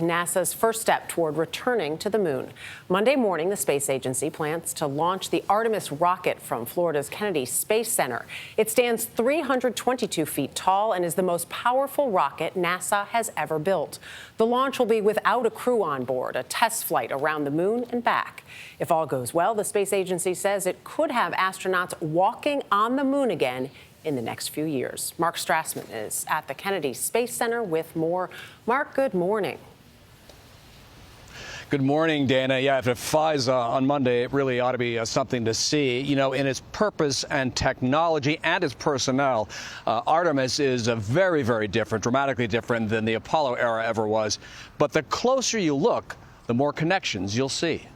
NASA's first step toward returning to the moon. Monday morning, the space agency plans to launch the Artemis rocket from Florida's Kennedy Space Center. It stands 322 feet tall and is the most powerful rocket NASA has ever built. The launch will be without a crew on board, a test flight around the moon and back. If all goes well, the space agency says it could have astronauts walking on the moon again in the next few years. Mark Strassmann is at the Kennedy Space Center with more. Mark, good morning. Good morning, Dana. Yeah, if it flies on Monday, it really ought to be something to see. You know, in its purpose and technology and its personnel, Artemis is very, very different, dramatically different than the Apollo era ever was. But the closer you look, the more connections you'll see.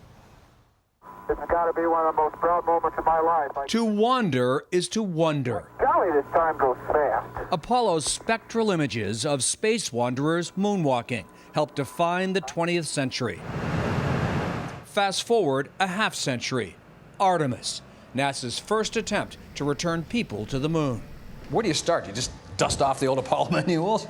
It's got to be one of the most proud moments of my life. To wander is to wonder. Golly, this time goes fast. Apollo's spectral images of space wanderers moonwalking helped define the 20th century. Fast forward a half century. Artemis, NASA's first attempt to return people to the moon. Where do you start? You just dust off the old Apollo manuals?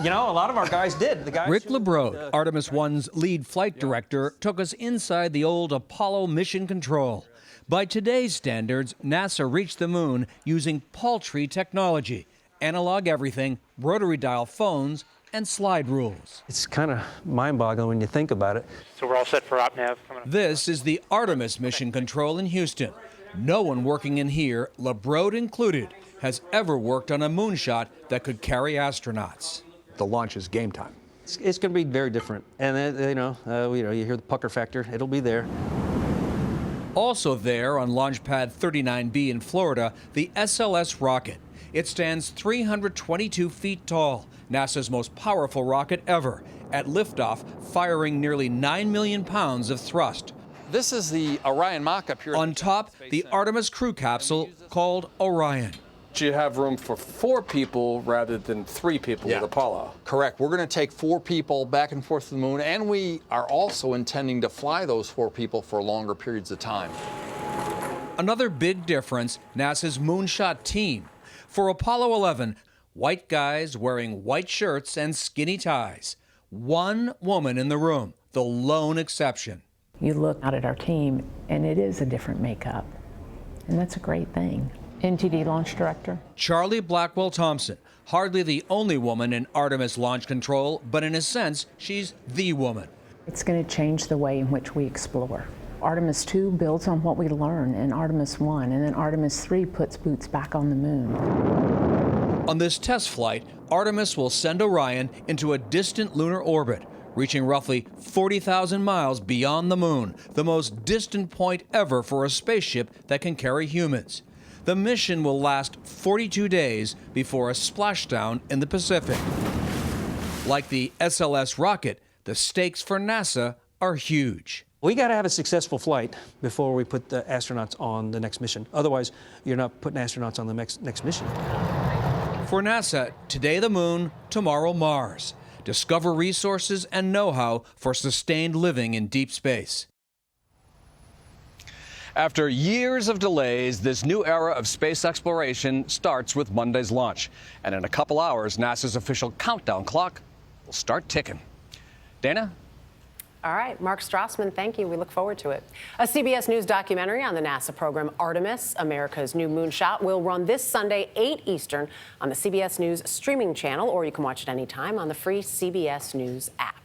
You know, a lot of our guys did. Rick LeBrode, Artemis 1's lead flight director, took us inside the old Apollo mission control. By today's standards, NASA reached the moon using paltry technology, analog everything, rotary dial phones, and slide rules. It's kind of mind-boggling when you think about it. So we're all set for OpNav coming up. This is the Artemis mission control in Houston. No one working in here, LeBrode included, has ever worked on a moonshot that could carry astronauts. The launch is game time. It's going to be very different. And, you hear the pucker factor. It'll be there. Also there on Launch Pad 39B in Florida, the Sls Rocket. It stands 322 feet tall, NASA's most powerful rocket ever, at liftoff firing nearly 9 million pounds of thrust. This is the Orion Mock-Up here. On top, the Artemis crew capsule called Orion. You have room for 4 people rather than 3 people with Apollo. Correct. We're going to take 4 people back and forth to the moon, and we are also intending to fly those 4 people for longer periods of time. Another big difference, NASA's moonshot team. For Apollo 11, white guys wearing white shirts and skinny ties. One woman in the room, the lone exception. You look out at our team, and it is a different makeup, and that's a great thing. NTD launch director. Charlie Blackwell Thompson, hardly the only woman in Artemis launch control, but in a sense, she's the woman. It's going to change the way in which we explore. Artemis 2 builds on what we learn in Artemis 1, and then Artemis 3 puts boots back on the moon. On this test flight, Artemis will send Orion into a distant lunar orbit, reaching roughly 40,000 miles beyond the moon, the most distant point ever for a spaceship that can carry humans. The mission will last 42 days before a splashdown in the Pacific. Like the Sls Rocket, the stakes for NASA are huge. We got to have a successful flight before we put the astronauts on the next mission. Otherwise, you're not putting astronauts on the next mission. For NASA, today the moon, tomorrow Mars. Discover resources and know-how for sustained living in deep space. After years of delays, this new era of space exploration starts with Monday's launch. And in a couple hours, NASA's official countdown clock will start ticking. Dana? All right, Mark Strassmann, thank you. We look forward to it. A CBS News documentary on the NASA program Artemis, America's new moonshot, will run this Sunday, 8 Eastern, on the CBS News streaming channel, or you can watch it anytime on the free CBS News app.